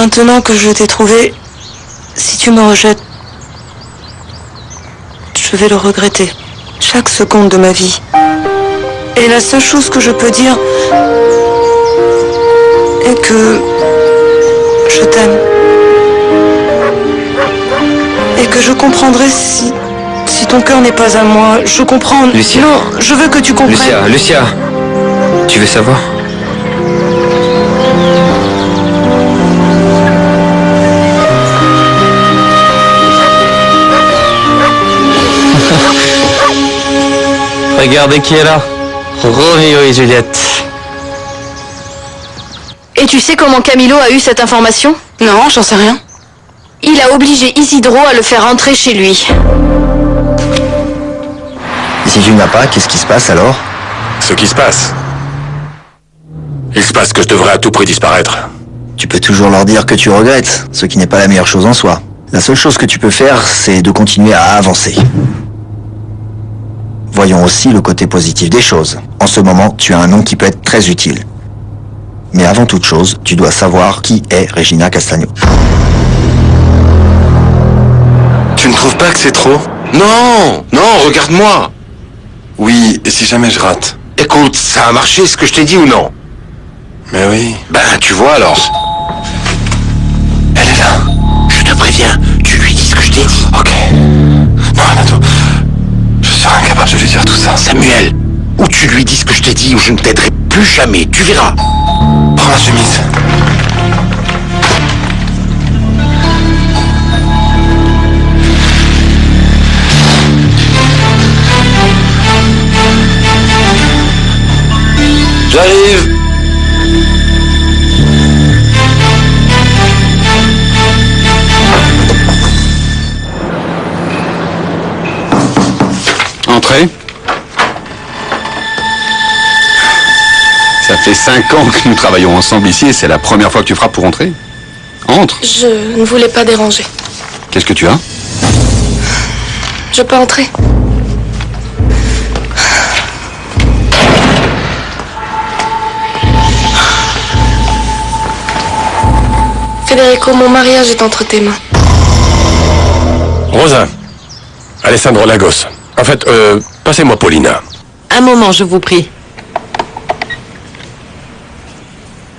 Maintenant que je t'ai trouvé, si tu me rejettes, je vais le regretter. Chaque seconde de ma vie. Et la seule chose que je peux dire est que je t'aime. Et que je comprendrai si ton cœur n'est pas à moi. Je comprends. Lucia. Non, je veux que tu comprennes. Lucia, tu veux savoir? Regardez qui est là. Roméo et Juliette. Et tu sais comment Camilo a eu cette information? Non, j'en sais rien. Il a obligé Isidro à le faire entrer chez lui. Et si tu ne vas pas, qu'est-ce qui se passe alors? Ce qui se passe. Il se passe que je devrais à tout prix disparaître. Tu peux toujours leur dire que tu regrettes, ce qui n'est pas la meilleure chose en soi. La seule chose que tu peux faire, c'est de continuer à avancer. Voyons aussi le côté positif des choses. En ce moment, tu as un nom qui peut être très utile. Mais avant toute chose, tu dois savoir qui est Regina Castagno. Tu ne trouves pas que c'est trop? Non, regarde-moi. Oui, et si jamais je rate? Écoute, ça a marché ce que je t'ai dit ou non? Mais oui. Ben, tu vois alors. Elle est là. Je te préviens, tu lui dis ce que je t'ai dit. Ok. Non, Renato. Je serai incapable de lui dire tout ça. Samuel, ou tu lui dis ce que je t'ai dit ou je ne t'aiderai plus jamais, tu verras. Prends la chemise. J'arrive. Entrez. Ça fait 5 ans que nous travaillons ensemble ici et c'est la première fois que tu frappes pour entrer. Entre. Je ne voulais pas déranger. Qu'est-ce que tu as? Je peux entrer? Federico, mon mariage est entre tes mains. Rosa. Alessandro Lagos. En fait, passez-moi Paulina. Un moment, je vous prie.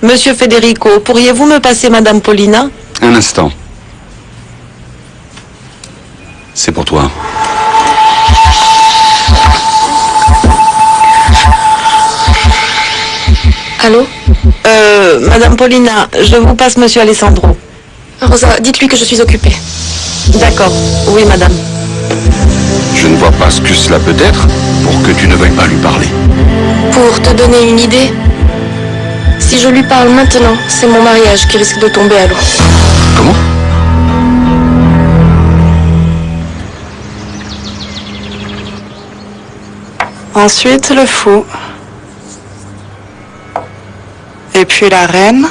Monsieur Federico, pourriez-vous me passer Madame Paulina? Un instant. C'est pour toi. Allô? Madame Paulina, je vous passe Monsieur Alessandro. Rosa, dites-lui que je suis occupée. D'accord. Oui, madame. Je ne vois pas ce que cela peut être pour que tu ne veuilles pas lui parler. Pour te donner une idée, si je lui parle maintenant, c'est mon mariage qui risque de tomber à l'eau. Comment? Ensuite, le fou. Et puis la reine.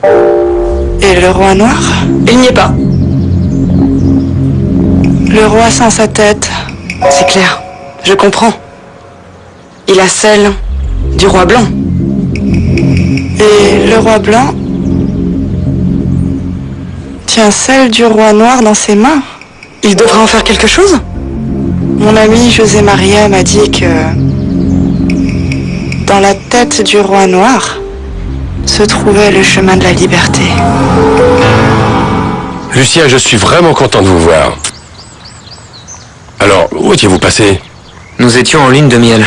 Et le roi noir. Il n'y est pas. Le roi sans sa tête. C'est clair. Je comprends. Il a celle du roi blanc. Et le roi blanc tient celle du roi noir dans ses mains. Il devrait en faire quelque chose. Mon ami José Maria m'a dit que dans la tête du roi noir se trouvait le chemin de la liberté. Lucia, je suis vraiment content de vous voir. Alors, où étiez-vous passé? Nous étions en lune de miel.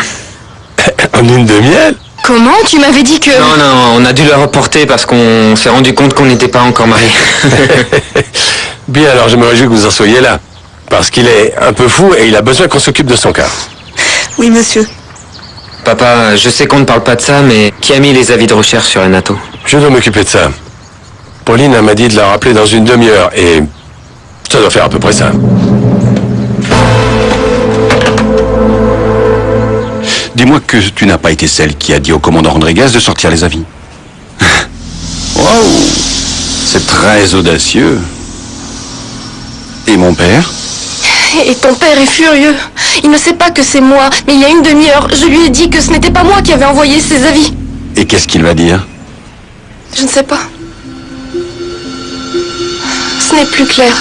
En lune de miel? Comment? Tu m'avais dit que... Non, on a dû le reporter parce qu'on s'est rendu compte qu'on n'était pas encore mariés. Bien, alors je me réjouis que vous en soyez là. Parce qu'il est un peu fou et il a besoin qu'on s'occupe de son cas. Oui, monsieur. Papa, je sais qu'on ne parle pas de ça, mais qui a mis les avis de recherche sur Renato? Je dois m'occuper de ça. Pauline m'a dit de la rappeler dans une demi-heure et ça doit faire à peu près ça. Dis-moi que tu n'as pas été celle qui a dit au commandant Rodriguez de sortir les avis. Waouh! C'est très audacieux. Et mon père? Et ton père est furieux. Il ne sait pas que c'est moi, mais il y a une demi-heure, je lui ai dit que ce n'était pas moi qui avais envoyé ces avis. Et qu'est-ce qu'il va dire? Je ne sais pas. Ce n'est plus clair.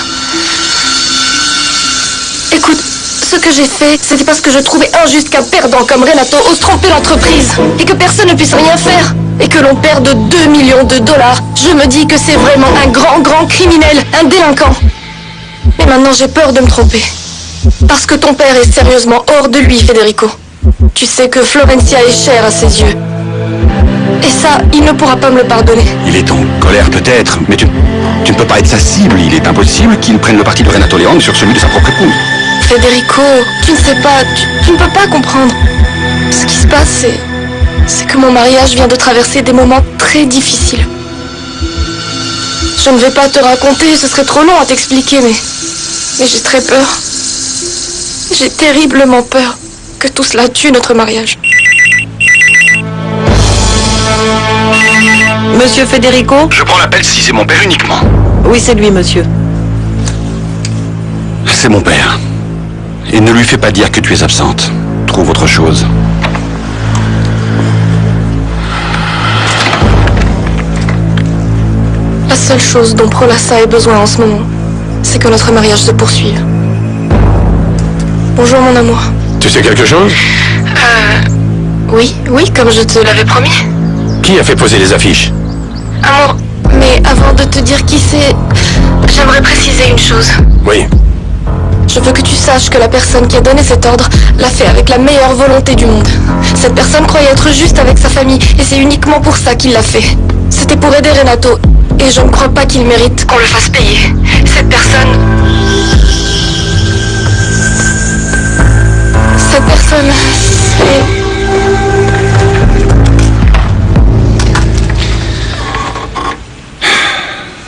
Écoute, ce que j'ai fait, c'était parce que je trouvais injuste qu'un perdant comme Renato ose tromper l'entreprise et que personne ne puisse rien faire et que l'on perde 2 millions de dollars. Je me dis que c'est vraiment un grand criminel, un délinquant. Mais maintenant j'ai peur de me tromper. Parce que ton père est sérieusement hors de lui, Federico. Tu sais que Florencia est chère à ses yeux. Et ça, il ne pourra pas me le pardonner. Il est en colère peut-être, mais tu ne peux pas être sa cible. Il est impossible qu'il prenne le parti de Renato Leone sur celui de sa propre épouse. Federico, tu ne sais pas, tu ne peux pas comprendre. Ce qui se passe, c'est que mon mariage vient de traverser des moments très difficiles. Je ne vais pas te raconter, ce serait trop long à t'expliquer, mais j'ai très peur. J'ai terriblement peur que tout cela tue notre mariage. Monsieur Federico? Je prends l'appel si c'est mon père uniquement. Oui, c'est lui, monsieur. C'est mon père. Et ne lui fais pas dire que tu es absente. Trouve autre chose. La seule chose dont Prolassa ait besoin en ce moment, c'est que notre mariage se poursuive. Bonjour mon amour. Tu sais quelque chose? Oui, comme je te l'avais promis. Qui a fait poser les affiches? Amour, mais avant de te dire qui c'est, j'aimerais préciser une chose. Oui. Je veux que tu saches que la personne qui a donné cet ordre l'a fait avec la meilleure volonté du monde. Cette personne croyait être juste avec sa famille et c'est uniquement pour ça qu'il l'a fait. C'était pour aider Renato et je ne crois pas qu'il mérite qu'on le fasse payer. Cette personne, c'est...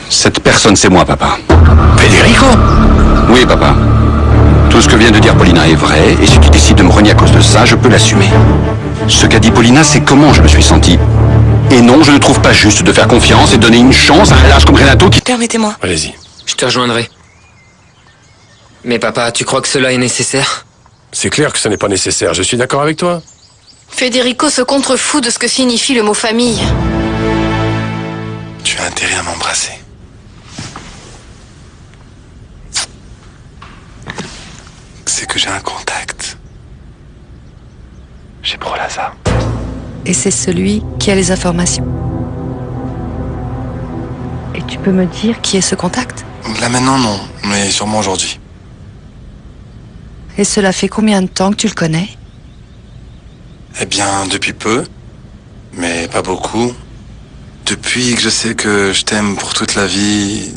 Cette personne, c'est moi, papa. Federico? Oui, papa. Tout ce que vient de dire Paulina est vrai, et si tu décides de me renier à cause de ça, je peux l'assumer. Ce qu'a dit Paulina, c'est comment je me suis senti. Et non, je ne trouve pas juste de faire confiance et donner une chance à un lâche comme Renato qui... Permettez-moi. Allez-y. Je te rejoindrai. Mais papa, tu crois que cela est nécessaire? C'est clair que ce n'est pas nécessaire, je suis d'accord avec toi. Federico se contrefout de ce que signifie le mot famille. Tu as intérêt à m'embrasser. C'est que j'ai un contact. Chez Prolassa. Et c'est celui qui a les informations. Et tu peux me dire qui est ce contact? Là maintenant, non, mais sûrement aujourd'hui. Et cela fait combien de temps que tu le connais? Eh bien, depuis peu, mais pas beaucoup. Depuis que je sais que je t'aime pour toute la vie,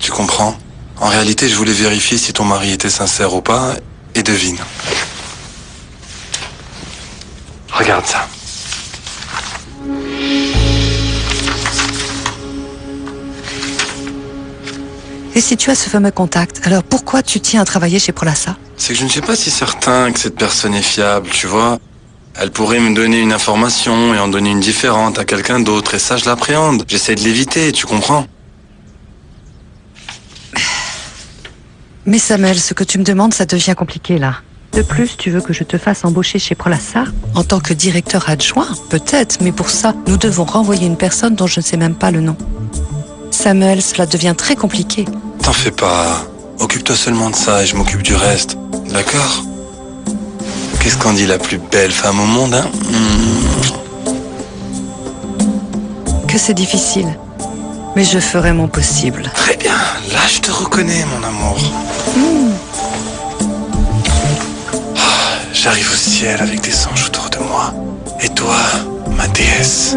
tu comprends? En réalité, je voulais vérifier si ton mari était sincère ou pas, et devine. Regarde ça. Et si tu as ce fameux contact, alors pourquoi tu tiens à travailler chez Prolassa? C'est que je ne suis pas si certain que cette personne est fiable, tu vois. Elle pourrait me donner une information et en donner une différente à quelqu'un d'autre, et ça, je l'appréhende. J'essaie de l'éviter, tu comprends? Mais Samuel, ce que tu me demandes, ça devient compliqué là. De plus, tu veux que je te fasse embaucher chez Prolassa en tant que directeur adjoint? Peut-être, mais pour ça, nous devons renvoyer une personne dont je ne sais même pas le nom. Samuel, cela devient très compliqué. T'en fais pas. Occupe-toi seulement de ça et je m'occupe du reste. D'accord? Qu'est-ce qu'on dit la plus belle femme au monde, hein? Que c'est difficile. Mais je ferai mon possible. Très bien. Là, je te reconnais, mon amour. J'arrive au ciel avec des anges autour de moi. Et toi, ma déesse.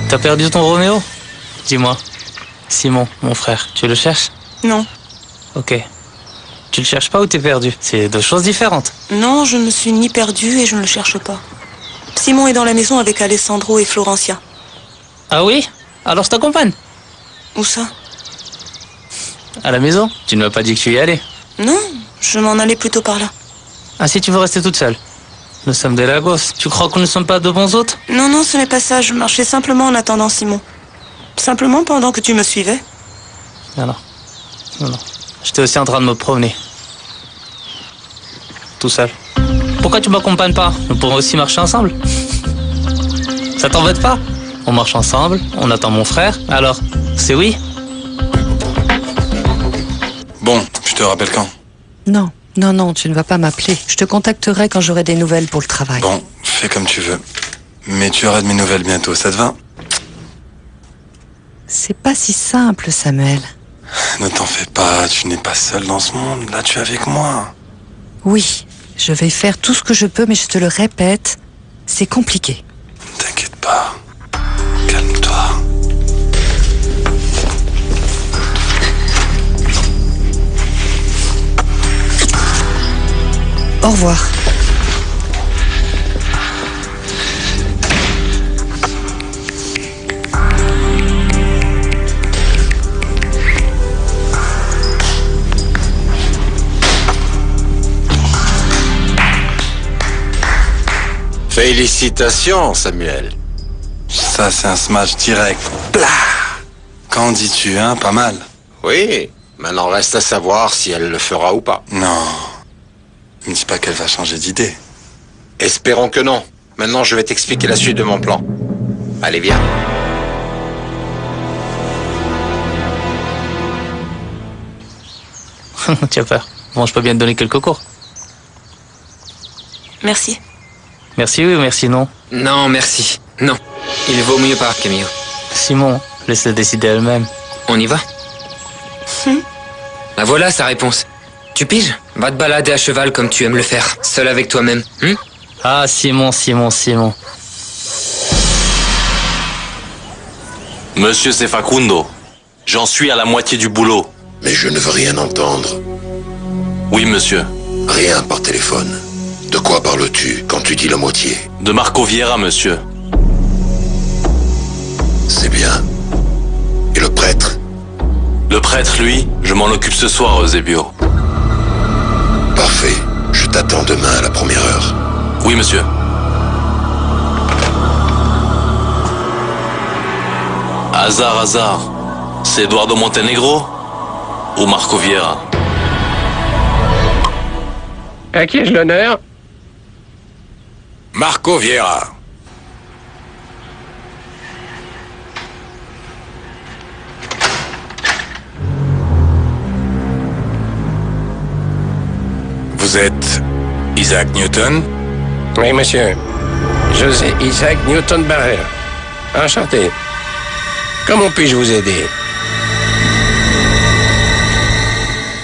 T'as perdu ton Roméo? Dis-moi. Simon, mon frère, tu le cherches? Non. Ok. Tu le cherches pas ou t'es perdu? C'est deux choses différentes. Non, je ne me suis ni perdue et je ne le cherche pas. Simon est dans la maison avec Alessandro et Florencia. Ah oui? Alors je t'accompagne. Où ça? À la maison? Tu ne m'as pas dit que tu y allais. Non, je m'en allais plutôt par là. Ah si tu veux rester toute seule? Nous sommes des Lagos. Tu crois que nous ne sommes pas de bons hôtes? Non, non, ce n'est pas ça. Je marchais simplement en attendant Simon. Simplement pendant que tu me suivais. Non. J'étais aussi en train de me promener. Tout seul. Pourquoi tu m'accompagnes pas? Nous pourrons aussi marcher ensemble. Ça t'embête pas? On marche ensemble, on attend mon frère. Alors, c'est oui? Bon, je te rappelle quand? Non, tu ne vas pas m'appeler. Je te contacterai quand j'aurai des nouvelles pour le travail. Bon, fais comme tu veux. Mais tu auras de mes nouvelles bientôt, ça te va? C'est pas si simple, Samuel. Ne t'en fais pas, tu n'es pas seul dans ce monde. Là, tu es avec moi. Oui, je vais faire tout ce que je peux, mais je te le répète, c'est compliqué. T'inquiète pas. Calme-toi. Au revoir. Félicitations, Samuel. Ça, c'est un smash direct. Blah! Qu'en dis-tu, hein? Pas mal. Oui, maintenant reste à savoir si elle le fera ou pas. Non. Ne dis pas qu'elle va changer d'idée. Espérons que non. Maintenant, je vais t'expliquer la suite de mon plan. Allez, viens. Tu as peur. Bon, je peux bien te donner quelques cours. Merci. Merci oui ou merci non? Non, merci. Non. Il vaut mieux pas, Camille. Simon, laisse-la décider elle-même. On y va? Ah, voilà sa réponse. Tu piges? Va te balader à cheval comme tu aimes le faire, seul avec toi-même. Ah, Simon. Monsieur, c'est Facundo. J'en suis à la moitié du boulot. Mais je ne veux rien entendre. Oui, monsieur. Rien par téléphone. De quoi parles-tu quand tu dis la moitié? De Marco Vieira, monsieur. C'est bien. Et le prêtre? Le prêtre, lui, je m'en occupe ce soir, Eusebio. Parfait. Je t'attends demain à la première heure. Oui, monsieur. Hasard. C'est Eduardo Montenegro ou Marco Vieira? À qui ai-je l'honneur? Marco Vieira. Vous êtes Isaac Newton? Oui, monsieur. José Isaac Newton Barrel. Enchanté. Comment puis-je vous aider?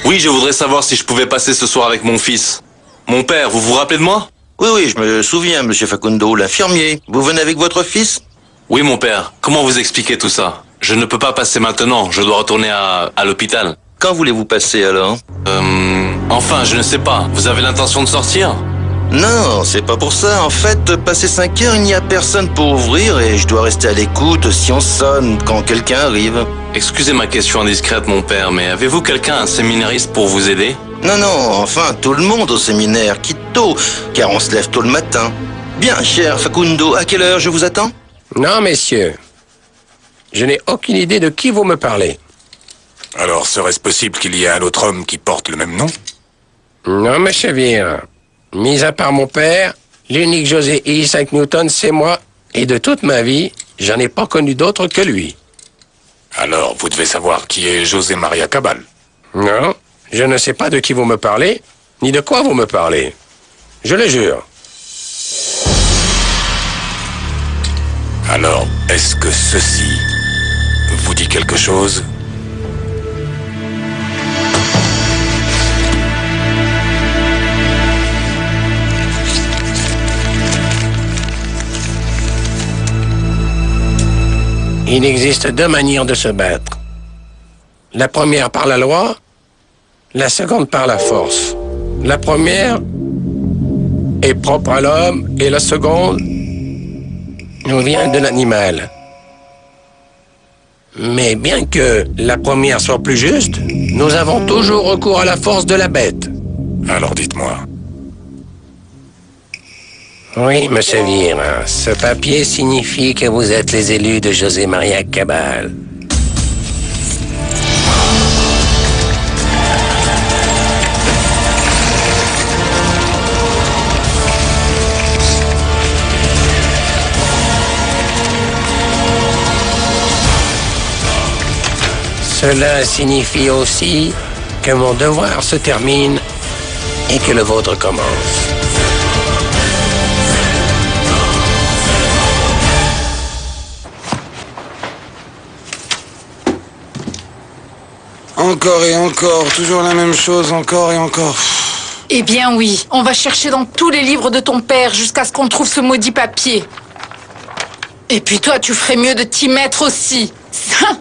Oui, je voudrais savoir si je pouvais passer ce soir avec mon fils. Mon père, vous vous rappelez de moi? Oui, je me souviens, monsieur Facundo, l'infirmier. Vous venez avec votre fils? Oui, mon père. Comment vous expliquez tout ça? Je ne peux pas passer maintenant, je dois retourner à l'hôpital. Quand voulez-vous passer alors? Enfin, je ne sais pas. Vous avez l'intention de sortir? Non, c'est pas pour ça. En fait, passé 5 heures, il n'y a personne pour ouvrir et je dois rester à l'écoute si on sonne quand quelqu'un arrive. Excusez ma question indiscrète, mon père, mais avez-vous quelqu'un, un séminariste pour vous aider? Non, enfin, tout le monde au séminaire quitte tôt, car on se lève tôt le matin. Bien, cher Facundo, à quelle heure je vous attends? Non, messieurs. Je n'ai aucune idée de qui vous me parlez. Alors, serait-ce possible qu'il y ait un autre homme qui porte le même nom? Non, monsieur Vieira. Mis à part mon père, l'unique José Isaac Newton, c'est moi. Et de toute ma vie, j'en ai pas connu d'autre que lui. Alors, vous devez savoir qui est José Maria Cabal. Non, je ne sais pas de qui vous me parlez, ni de quoi vous me parlez. Je le jure. Alors, est-ce que ceci vous dit quelque chose? Il existe 2 manières de se battre. La première par la loi, la seconde par la force. La première est propre à l'homme et la seconde nous vient de l'animal. Mais bien que la première soit plus juste, nous avons toujours recours à la force de la bête. Alors dites-moi, Oui, monsieur Vieira, ce papier signifie que vous êtes les élus de José María Cabal. Cela signifie aussi que mon devoir se termine et que le vôtre commence. Encore et encore, toujours la même chose, encore et encore. Eh bien oui, on va chercher dans tous les livres de ton père jusqu'à ce qu'on trouve ce maudit papier. Et puis toi, tu ferais mieux de t'y mettre aussi.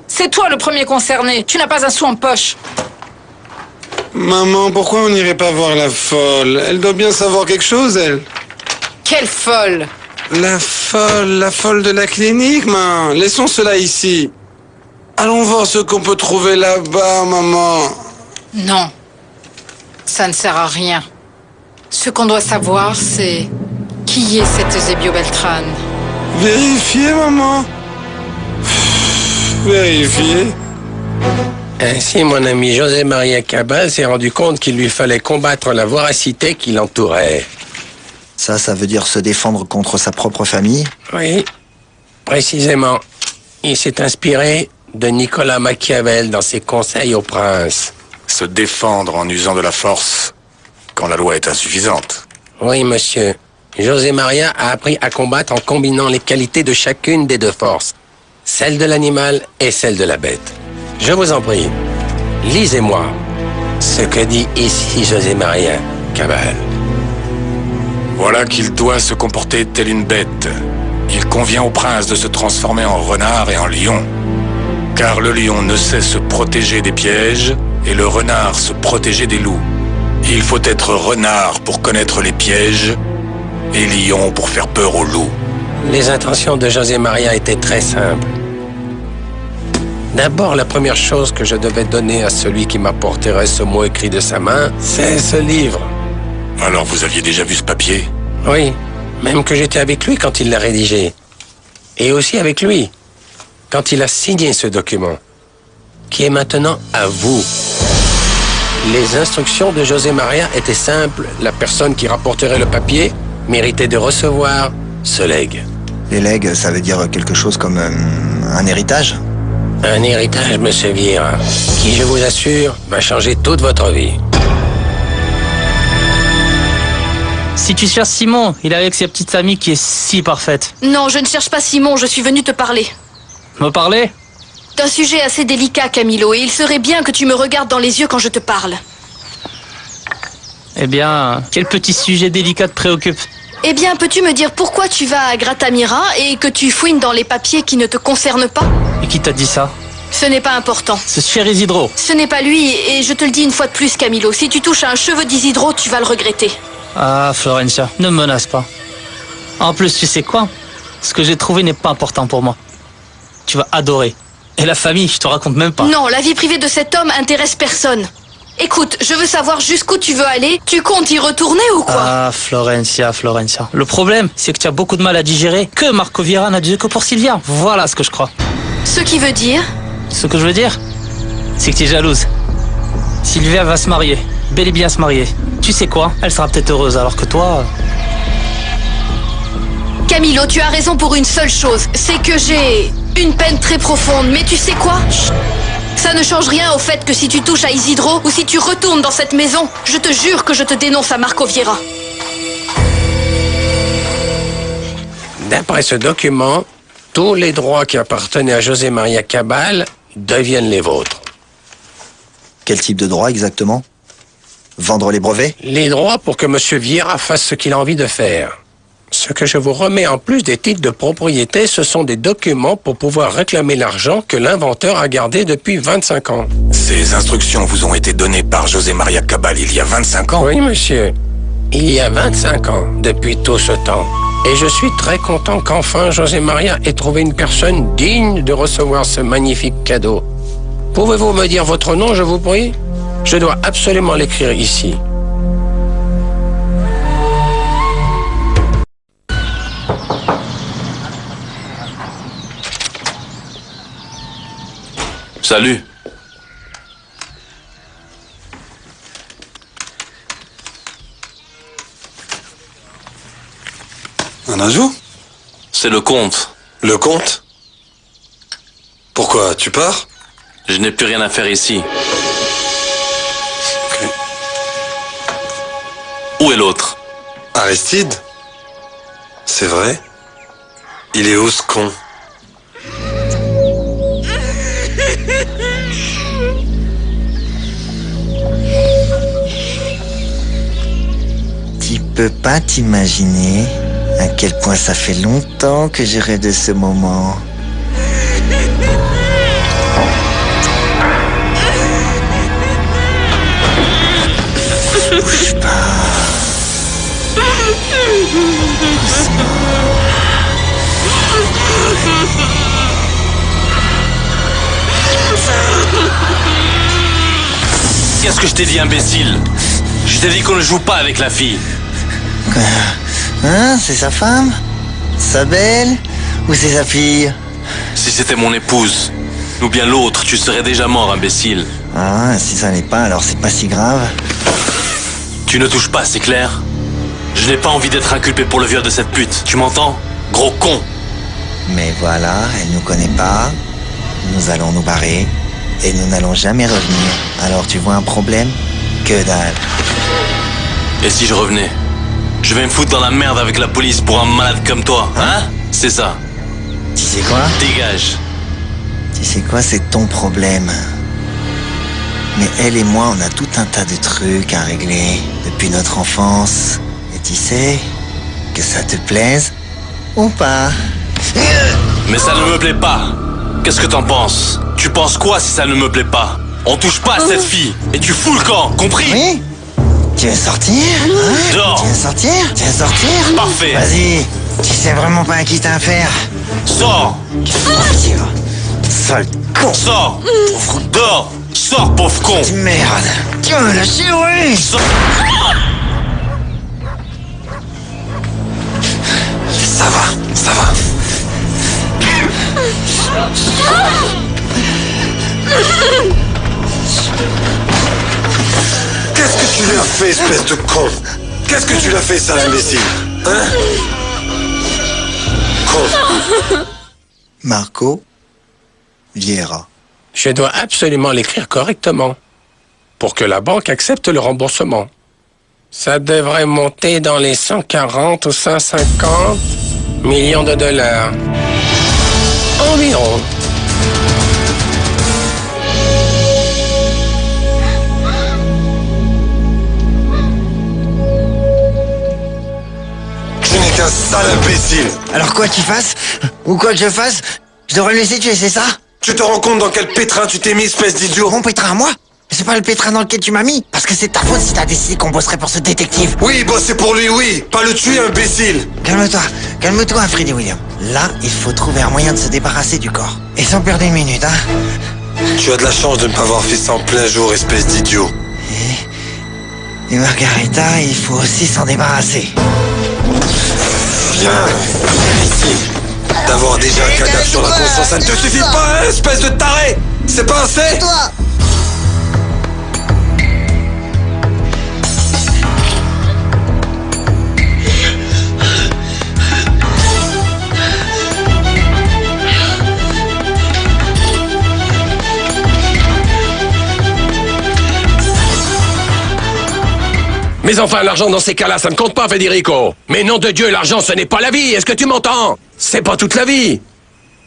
C'est toi le premier concerné, tu n'as pas un sou en poche. Maman, pourquoi on n'irait pas voir la folle? Elle doit bien savoir quelque chose, elle. Quelle folle! La folle de la clinique, maman. Laissons cela ici. Allons voir ce qu'on peut trouver là-bas, maman. Non, ça ne sert à rien. Ce qu'on doit savoir, c'est qui est cette Eusebio Beltrán. Vérifiez, maman. Vérifiez. Ainsi, mon ami José María Cabal s'est rendu compte qu'il lui fallait combattre la voracité qui l'entourait. Ça veut dire se défendre contre sa propre famille? Oui, précisément. Il s'est inspiré de Nicolas Machiavel dans ses conseils au prince. Se défendre en usant de la force quand la loi est insuffisante. Oui, monsieur. José María a appris à combattre en combinant les qualités de chacune des deux forces. Celle de l'animal et celle de la bête. Je vous en prie, lisez-moi ce que dit ici José María Cabal. Voilà qu'il doit se comporter tel une bête. Il convient au prince de se transformer en renard et en lion. Car le lion ne sait se protéger des pièges et le renard se protéger des loups. Il faut être renard pour connaître les pièges et lion pour faire peur aux loups. Les intentions de José María étaient très simples. D'abord, la première chose que je devais donner à celui qui m'apporterait ce mot écrit de sa main, c'est ce livre. Alors vous aviez déjà vu ce papier? Oui, même que j'étais avec lui quand il l'a rédigé. Et aussi avec lui, quand il a signé ce document, qui est maintenant à vous. Les instructions de José María étaient simples. La personne qui rapporterait le papier méritait de recevoir ce legs. Les legs, ça veut dire quelque chose comme un héritage? Un héritage, monsieur Vieira, qui, je vous assure, va changer toute votre vie. Si tu cherches Simon, il est avec sa petite amie qui est si parfaite. Non, je ne cherche pas Simon, je suis venu te parler. Me parler? D'un sujet assez délicat, Camilo, et il serait bien que tu me regardes dans les yeux quand je te parle. Eh bien, quel petit sujet délicat te préoccupe? Eh bien, peux-tu me dire pourquoi tu vas à Gratamira et que tu fouines dans les papiers qui ne te concernent pas? Et qui t'a dit ça? Ce n'est pas important. C'est cher Isidro. Ce n'est pas lui, et je te le dis une fois de plus, Camilo. Si tu touches à un cheveu d'Isidro, tu vas le regretter. Ah, Florencia, ne me menace pas. En plus, tu sais quoi? Ce que j'ai trouvé n'est pas important pour moi. Tu vas adorer. Et la famille, je te raconte même pas. Non, la vie privée de cet homme intéresse personne. Écoute, je veux savoir jusqu'où tu veux aller. Tu comptes y retourner ou quoi? Ah, Florencia. Le problème, c'est que tu as beaucoup de mal à digérer que Marco Vieira n'a d'yeux que pour Sylvia. Voilà ce que je crois. Ce qui veut dire? Ce que je veux dire, c'est que tu es jalouse. Sylvia va se marier. Bel et bien se marier. Tu sais quoi? Elle sera peut-être heureuse alors que toi... Camilo, tu as raison pour une seule chose. C'est que j'ai une peine très profonde. Mais tu sais quoi? Ça ne change rien au fait que si tu touches à Isidro ou si tu retournes dans cette maison, je te jure que je te dénonce à Marco Vieira. D'après ce document, tous les droits qui appartenaient à José María Cabal deviennent les vôtres. Quel type de droit exactement? Vendre les brevets? Les droits pour que M. Vieira fasse ce qu'il a envie de faire. Ce que je vous remets en plus des titres de propriété, ce sont des documents pour pouvoir réclamer l'argent que l'inventeur a gardé depuis 25 ans. Ces instructions vous ont été données par José María Cabal il y a 25 ans? Oui, monsieur. Il y a 25 ans, depuis tout ce temps. Et je suis très content qu'enfin José María ait trouvé une personne digne de recevoir ce magnifique cadeau. Pouvez-vous me dire votre nom, je vous prie? Je dois absolument l'écrire ici. Salut. Un ajout? C'est le comte. Le comte? Pourquoi? Tu pars? Je n'ai plus rien à faire ici. Ok. Où est l'autre? Aristide? C'est vrai? Il est où ce con? Tu peux pas t'imaginer à quel point ça fait longtemps que je rêve de ce moment. Bouge pas. Qu'est-ce que je t'ai dit, imbécile? Je t'ai dit qu'on ne joue pas avec la fille. Hein? C'est sa femme? Sa belle? Ou c'est sa fille? Si c'était mon épouse, ou bien l'autre, tu serais déjà mort, imbécile. Ah, si ça n'est pas, alors c'est pas si grave. Tu ne touches pas, c'est clair? Je n'ai pas envie d'être inculpé pour le viol de cette pute. Tu m'entends? Gros con. Mais voilà, elle nous connaît pas. Nous allons nous barrer. Et nous n'allons jamais revenir. Alors tu vois un problème? Que dalle. Et si je revenais? Je vais me foutre dans la merde avec la police pour un malade comme toi, hein? C'est ça. Tu sais quoi? Dégage. Tu sais quoi, c'est ton problème. Mais elle et moi, on a tout un tas de trucs à régler depuis notre enfance. Et tu sais, que ça te plaise ou pas? Mais ça ne me plaît pas. Qu'est-ce que t'en penses? Tu penses quoi si ça ne me plaît pas? On touche pas à cette fille et tu fous le camp, compris? Oui? Tu veux sortir? Hein? Dehors. Tu veux sortir? Tu veux sortir? Parfait. Vas-y, tu sais vraiment pas à qui t'as affaire. Sors. Sortir. Sale con. Sors. Dehors. Sors, pauvre con. Merde. Tu vas me lâcher, oui. Sors. Ça va, ça va. Qu'est-ce que tu lui as fait, espèce de con? Qu'est-ce que tu lui as fait, sale imbécile? Hein? Con. Marco Vieira. Je dois absolument l'écrire correctement pour que la banque accepte le remboursement. Ça devrait monter dans les 140 ou 150 millions de dollars. Environ. Tu n'es qu'un sale imbécile. Alors quoi qu'il fasse, ou quoi que je fasse, je devrais le laisser tuer, c'est ça? Tu te rends compte dans quel pétrin tu t'es mis, espèce d'idiot? Mon pétrin à moi? C'est pas le pétrin dans lequel tu m'as mis? Parce que c'est ta faute si t'as décidé qu'on bosserait pour ce détective. Oui, bosser pour lui, oui. Pas le tuer, imbécile. Calme-toi, Freddy William. Là, il faut trouver un moyen de se débarrasser du corps. Et sans perdre une minute, hein? Tu as de la chance de ne pas avoir fait ça en plein jour, espèce d'idiot. Et Margarita, il faut aussi s'en débarrasser. Viens ici. D'avoir déjà un cadavre sur la conscience, ça ne te suffit pas, hein, espèce de taré. C'est pas assez? Toi! Mais enfin, l'argent dans ces cas-là, ça ne compte pas, Federico. Mais nom de Dieu, l'argent, ce n'est pas la vie. Est-ce que tu m'entends? C'est pas toute la vie.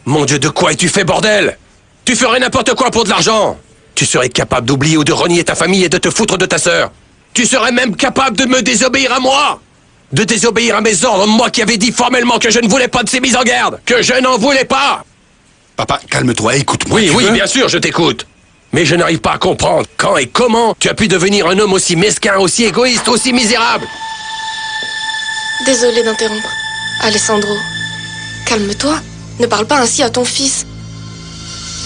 Mon Dieu, de quoi es-tu fait, bordel? Tu ferais n'importe quoi pour de l'argent. Tu serais capable d'oublier ou de renier ta famille et de te foutre de ta sœur. Tu serais même capable de me désobéir à moi. De désobéir à mes ordres, moi qui avais dit formellement que je ne voulais pas de ces mises en garde. Que je n'en voulais pas. Papa, calme-toi, écoute-moi. Oui, bien sûr, je t'écoute. Mais je n'arrive pas à comprendre quand et comment tu as pu devenir un homme aussi mesquin, aussi égoïste, aussi misérable. Désolé d'interrompre. Alessandro, calme-toi. Ne parle pas ainsi à ton fils.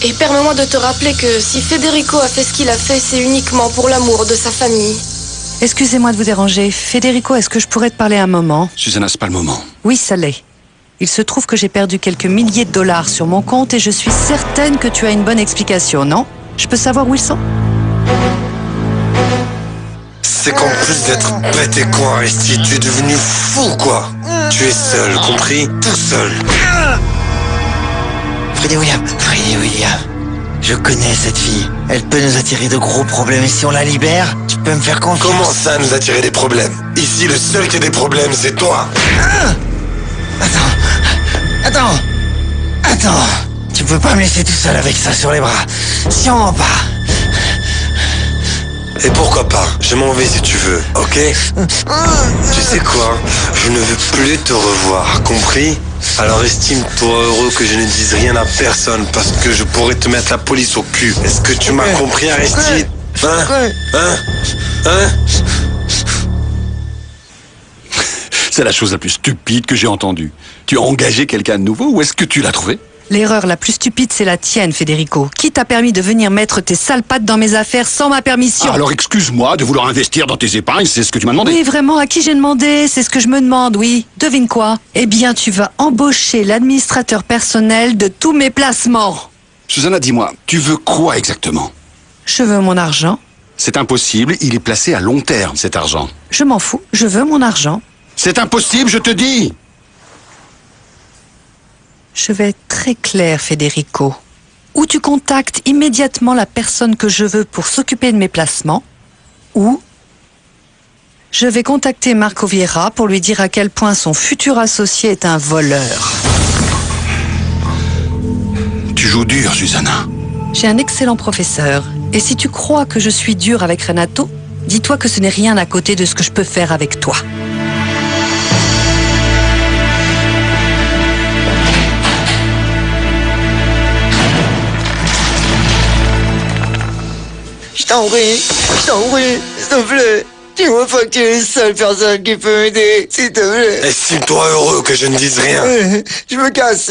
Et permets-moi de te rappeler que si Federico a fait ce qu'il a fait, c'est uniquement pour l'amour de sa famille. Excusez-moi de vous déranger. Federico, est-ce que je pourrais te parler un moment? Susanna, c'est pas le moment. Oui, ça l'est. Il se trouve que j'ai perdu quelques milliers de dollars sur mon compte et je suis certaine que tu as une bonne explication, non? Je peux savoir où ils sont? C'est qu'en plus d'être bête et con, Aristide, tu es devenu fou, quoi. Tu es seul, compris? Tout seul. Freddy William, je connais cette fille. Elle peut nous attirer de gros problèmes et si on la libère, tu peux me faire confiance. Comment ça nous attirer des problèmes? Ici, le seul qui a des problèmes, c'est toi. Attends. Tu peux pas me laisser tout seul avec ça sur les bras. Sûrement pas. Et pourquoi pas? Je m'en vais si tu veux, ok? Tu sais quoi? Je ne veux plus te revoir, compris? Alors estime-toi heureux que je ne dise rien à personne parce que je pourrais te mettre la police au cul. Est-ce que tu m'as compris, Aristide? Hein? C'est la chose la plus stupide que j'ai entendue. Tu as engagé quelqu'un de nouveau ou est-ce que tu l'as trouvé? L'erreur la plus stupide, c'est la tienne, Federico. Qui t'a permis de venir mettre tes sales pattes dans mes affaires sans ma permission? Alors excuse-moi de vouloir investir dans tes épargnes, c'est ce que tu m'as demandé. Oui, vraiment, à qui j'ai demandé? C'est ce que je me demande, oui. Devine quoi? Eh bien, tu vas embaucher l'administrateur personnel de tous mes placements. Susanna, dis-moi, tu veux quoi exactement? Je veux mon argent. C'est impossible, il est placé à long terme, cet argent. Je m'en fous, je veux mon argent. C'est impossible, je te dis! Je vais être très clair, Federico. Ou tu contactes immédiatement la personne que je veux pour s'occuper de mes placements, ou je vais contacter Marco Vieira pour lui dire à quel point son futur associé est un voleur. Tu joues dur, Susanna. J'ai un excellent professeur, et si tu crois que je suis dur avec Renato, dis-toi que ce n'est rien à côté de ce que je peux faire avec toi. Je t'en prie, s'il te plaît. Tu vois pas que tu es la seule personne qui peut m'aider, s'il te plaît. Estime-toi heureux que je ne dise rien. Je me casse,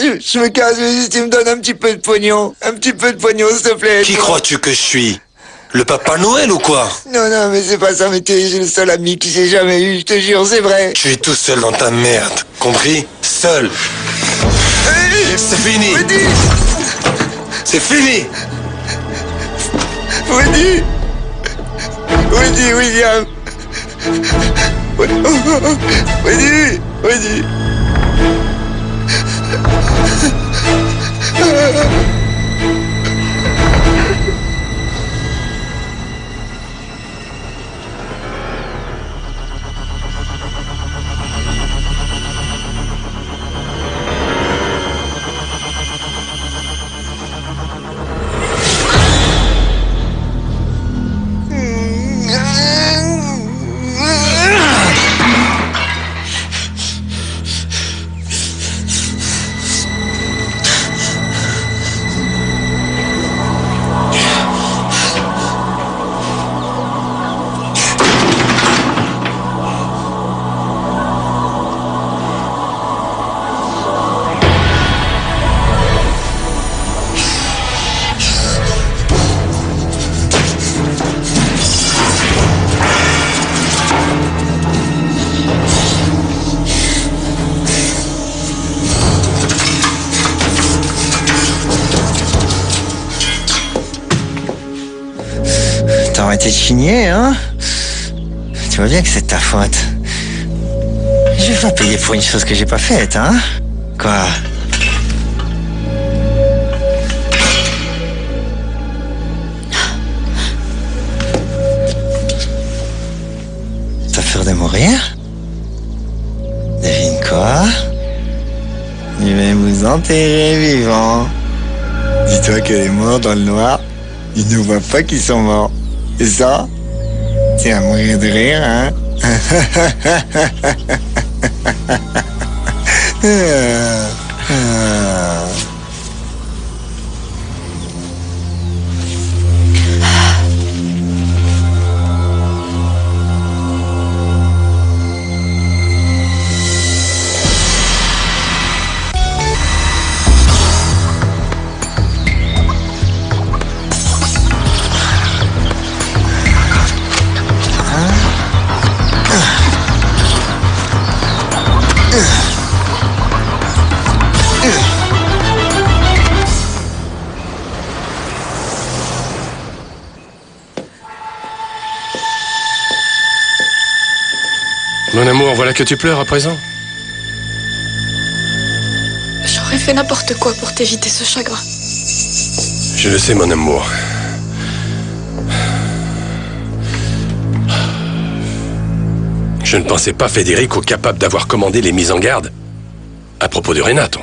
mais si tu me donnes un petit peu de pognon, s'il te plaît. Qui crois-tu que je suis? Le Papa Noël ou quoi? Non, mais c'est pas ça, mais tu es le seul ami que j'ai jamais eu, je te jure, c'est vrai. Tu es tout seul dans ta merde, compris? Seul. C'est fini. C'est fini. Woody, William. Woody. T'as arrêté de chigner, hein? Tu vois bien que c'est de ta faute. Je vais pas payer pour une chose que j'ai pas faite, hein? Quoi? T'as peur de mourir? Devine quoi? Il va vous enterrer vivant. Dis-toi que les morts dans le noir, ils ne voient pas qu'ils sont morts. Et ça, c'est à mourir de rire, hein? Mon amour, voilà que tu pleures à présent. J'aurais fait n'importe quoi pour t'éviter ce chagrin. Je le sais, mon amour. Je ne pensais pas Federico capable d'avoir commandé les mises en garde à propos de Renato.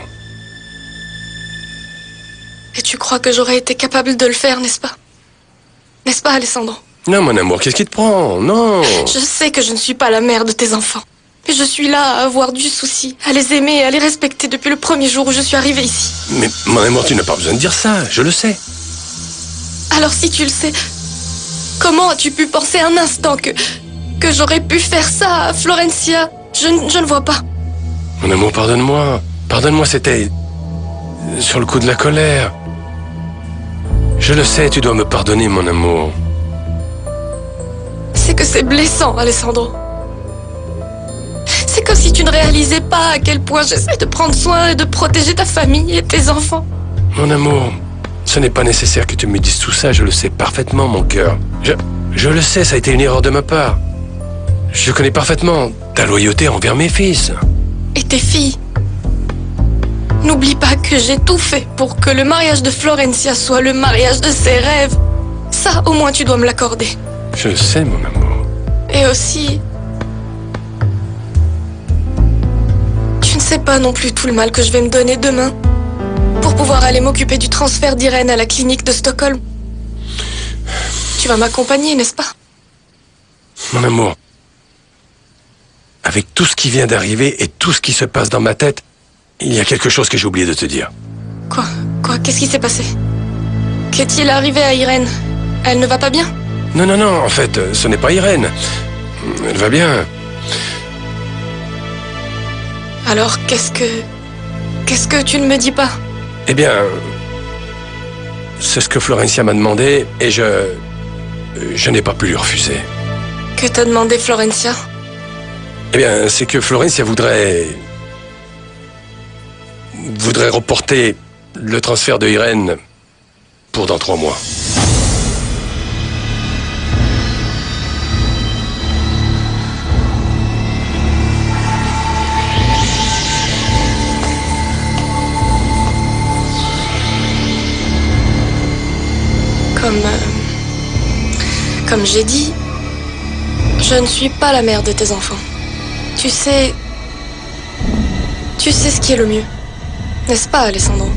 Et tu crois que j'aurais été capable de le faire, n'est-ce pas? N'est-ce pas, Alessandro? Non, mon amour, qu'est-ce qui te prend? Non. Je sais que je ne suis pas la mère de tes enfants. Mais je suis là à avoir du souci, à les aimer et à les respecter depuis le premier jour où je suis arrivée ici. Mais, mon amour, tu n'as pas besoin de dire ça, je le sais. Alors si tu le sais, comment as-tu pu penser un instant que j'aurais pu faire ça à Florencia? Je ne vois pas. Mon amour, pardonne-moi. Pardonne-moi, c'était sur le coup de la colère. Je le sais, tu dois me pardonner, mon amour. C'est que c'est blessant, Alessandro. C'est comme si tu ne réalisais pas à quel point j'essaie de prendre soin et de protéger ta famille et tes enfants. Mon amour, ce n'est pas nécessaire que tu me dises tout ça, je le sais parfaitement, mon cœur. Je le sais, ça a été une erreur de ma part. Je connais parfaitement ta loyauté envers mes fils. Et tes filles. N'oublie pas que j'ai tout fait pour que le mariage de Florencia soit le mariage de ses rêves. Ça, au moins, tu dois me l'accorder. Je le sais, mon amour. Et aussi... tu ne sais pas non plus tout le mal que je vais me donner demain pour pouvoir aller m'occuper du transfert d'Irène à la clinique de Stockholm. Tu vas m'accompagner, n'est-ce pas? Mon amour, avec tout ce qui vient d'arriver et tout ce qui se passe dans ma tête, il y a quelque chose que j'ai oublié de te dire. Quoi? Qu'est-ce qui s'est passé? Qu'est-il arrivé à Irène? Elle ne va pas bien? Non, en fait, ce n'est pas Irène. Elle va bien. Alors, qu'est-ce que tu ne me dis pas? Eh bien, c'est ce que Florencia m'a demandé et je n'ai pas pu lui refuser. Que t'a demandé Florencia? Eh bien, c'est que Florencia voudrait reporter le transfert de Irène pour dans 3 mois. Comme j'ai dit, je ne suis pas la mère de tes enfants. Tu sais ce qui est le mieux, n'est-ce pas, Alessandro?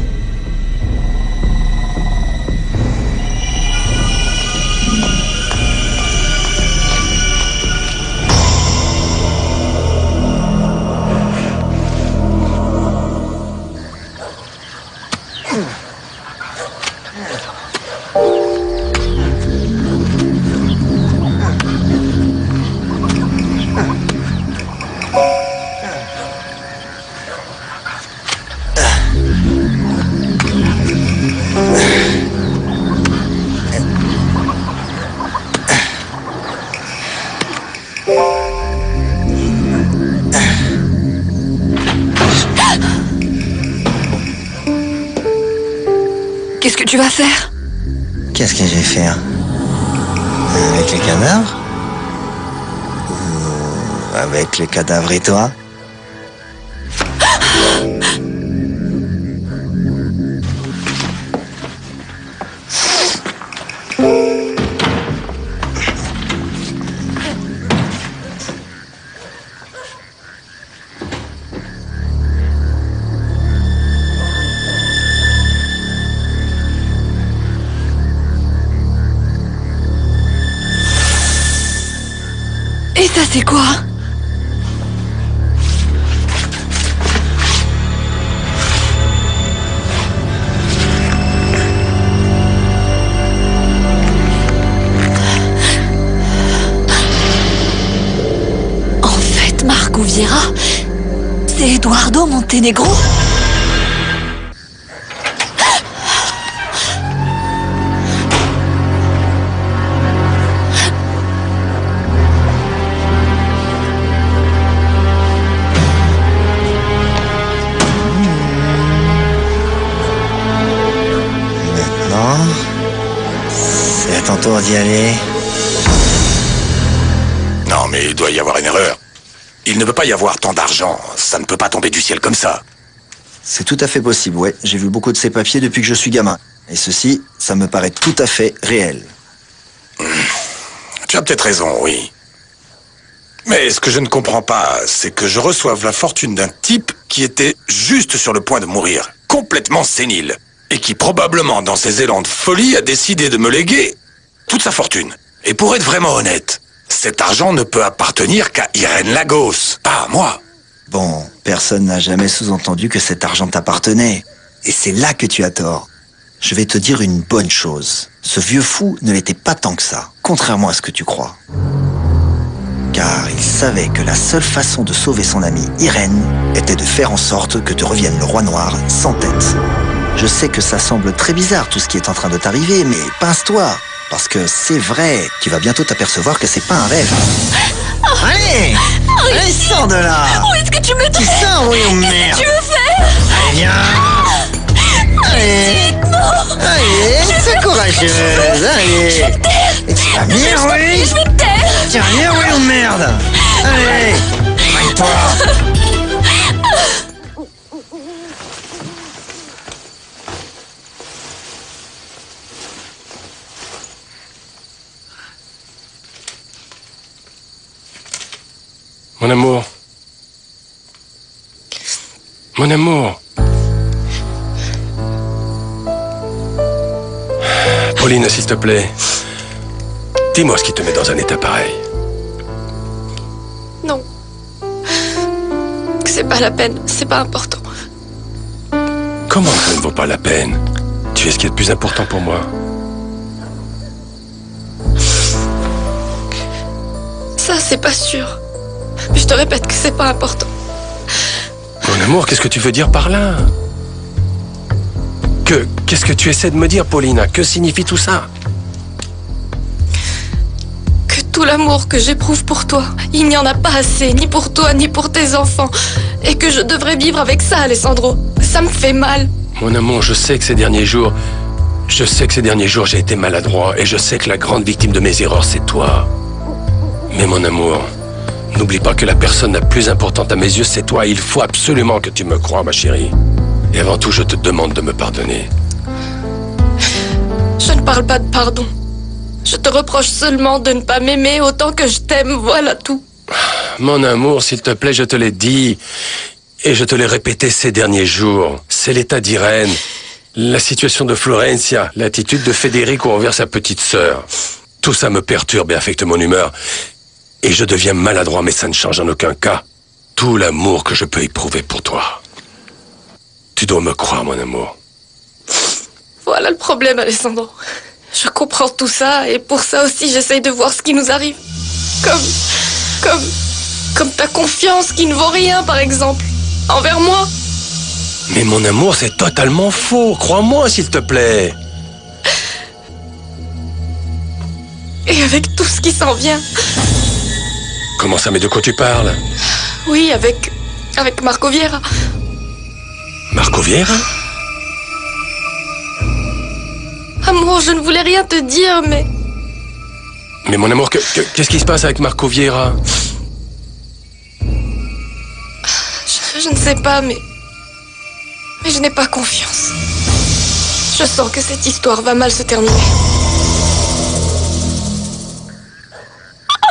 Qu'est-ce que tu vas faire? Qu'est-ce que je vais faire? Avec les cadavres? Ou avec le cadavre et toi? Et ça, c'est quoi? En fait, Marco Vieira, c'est Eduardo Montenegro. C'est à ton tour d'y aller. Non, mais il doit y avoir une erreur. Il ne peut pas y avoir tant d'argent. Ça ne peut pas tomber du ciel comme ça. C'est tout à fait possible, ouais. J'ai vu beaucoup de ces papiers depuis que je suis gamin. Et ceci, ça me paraît tout à fait réel. Tu as peut-être raison, oui. Mais ce que je ne comprends pas, c'est que je reçoive la fortune d'un type qui était juste sur le point de mourir, complètement sénile, et qui probablement, dans ses élans de folie, a décidé de me léguer toute sa fortune. Et pour être vraiment honnête, cet argent ne peut appartenir qu'à Irène Lagos, pas à moi. Bon, personne n'a jamais sous-entendu que cet argent t'appartenait. Et c'est là que tu as tort. Je vais te dire une bonne chose. Ce vieux fou ne l'était pas tant que ça, contrairement à ce que tu crois. Car il savait que la seule façon de sauver son amie Irène était de faire en sorte que te revienne le roi noir sans tête. Je sais que ça semble très bizarre tout ce qui est en train de t'arriver, mais pince-toi. Parce que c'est vrai, tu vas bientôt t'apercevoir que c'est pas un rêve. Allez! Allez, sors de là! Où est-ce que tu me Tu sors, oui, oh merde! Tu veux faire? Allez, viens! Allez! Non! Allez, sois courageuse! Allez! Je vais me taire! Et tu vas venir, oui! Je vais me taire! Tu vas venir, oui, oh merde! Allez! Aille-toi! Mon amour. Mon amour. Pauline, s'il te plaît. Dis-moi ce qui te met dans un état pareil. Non. C'est pas la peine, c'est pas important. Comment ça ne vaut pas la peine? Tu es ce qui est le plus important pour moi. Ça, c'est pas sûr. Mais je te répète que c'est pas important. Mon amour, qu'est-ce que tu veux dire par là? Qu'est-ce que tu essaies de me dire, Paulina? Que signifie tout ça? Que tout l'amour que j'éprouve pour toi, il n'y en a pas assez, ni pour toi, ni pour tes enfants. Et que je devrais vivre avec ça, Alessandro. Ça me fait mal. Mon amour, je sais que ces derniers jours, j'ai été maladroit et je sais que la grande victime de mes erreurs, c'est toi. Mais mon amour, n'oublie pas que la personne la plus importante à mes yeux, c'est toi. Il faut absolument que tu me croies, ma chérie. Et avant tout, je te demande de me pardonner. Je ne parle pas de pardon. Je te reproche seulement de ne pas m'aimer autant que je t'aime, voilà tout. Mon amour, s'il te plaît, je te l'ai dit. Et je te l'ai répété ces derniers jours. C'est l'état d'Irène, la situation de Florencia, l'attitude de Federico envers sa petite sœur. Tout ça me perturbe et affecte mon humeur. Et je deviens maladroit, mais ça ne change en aucun cas tout l'amour que je peux éprouver pour toi. Tu dois me croire, mon amour. Voilà le problème, Alessandro. Je comprends tout ça, et pour ça aussi, j'essaye de voir ce qui nous arrive. Comme ta confiance qui ne vaut rien, par exemple. Envers moi. Mais mon amour, c'est totalement faux. Crois-moi, s'il te plaît. Et avec tout ce qui s'en vient. Comment ça, mais de quoi tu parles? Oui, avec Marco Vieira. Marco Vieira? Amour, je ne voulais rien te dire, mais... Mais mon amour, qu'est-ce qui se passe avec Marco Vieira? Je ne sais pas, mais je n'ai pas confiance. Je sens que cette histoire va mal se terminer.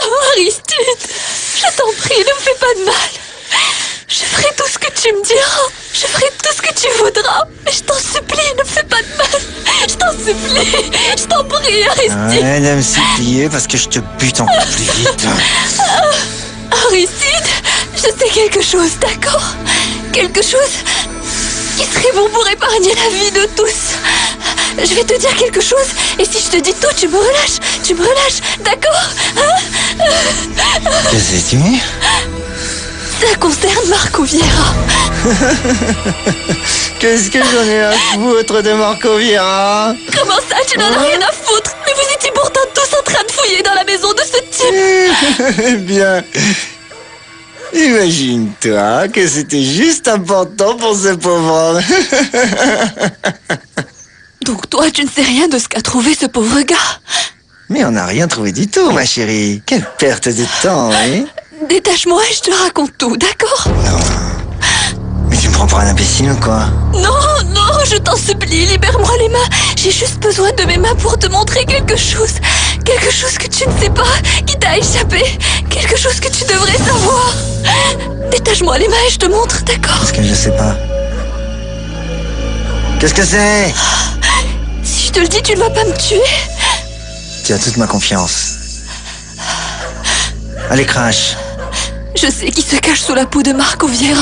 Oh, Aristide, je t'en prie, ne me fais pas de mal. Je ferai tout ce que tu me diras. Je ferai tout ce que tu voudras. Mais je t'en supplie, ne me fais pas de mal. Je t'en supplie. Je t'en prie, Aristide. Ouais, de me supplier parce que je te bute encore plus vite. Aristide, je sais quelque chose, d'accord? Quelque chose qui serait bon pour épargner la vie de tous. Je vais te dire quelque chose, et si je te dis tout, tu me relâches, d'accord? Qu'est-ce que tu dis? Ça concerne Marco Vieira. Qu'est-ce que j'en ai à foutre de Marco Vieira? Comment ça, tu n'en as rien à foutre? Mais vous étiez pourtant tous en train de fouiller dans la maison de ce type. Eh bien, imagine-toi que c'était juste important pour ce pauvre homme. Donc toi, tu ne sais rien de ce qu'a trouvé ce pauvre gars? Mais on n'a rien trouvé du tout, ma chérie. Quelle perte de temps, oui? Détache-moi et je te raconte tout, d'accord? Mais tu me prends pour un imbécile ou quoi? Non, non, je t'en supplie, libère-moi les mains. J'ai juste besoin de mes mains pour te montrer quelque chose. Quelque chose que tu ne sais pas, qui t'a échappé. Quelque chose que tu devrais savoir. Détache-moi les mains et je te montre, d'accord? Parce que je sais pas. Qu'est-ce que c'est? Si je te le dis, tu ne vas pas me tuer. Tu as toute ma confiance. Allez, crache. Je sais qui se cache sous la peau de Marco Vieira.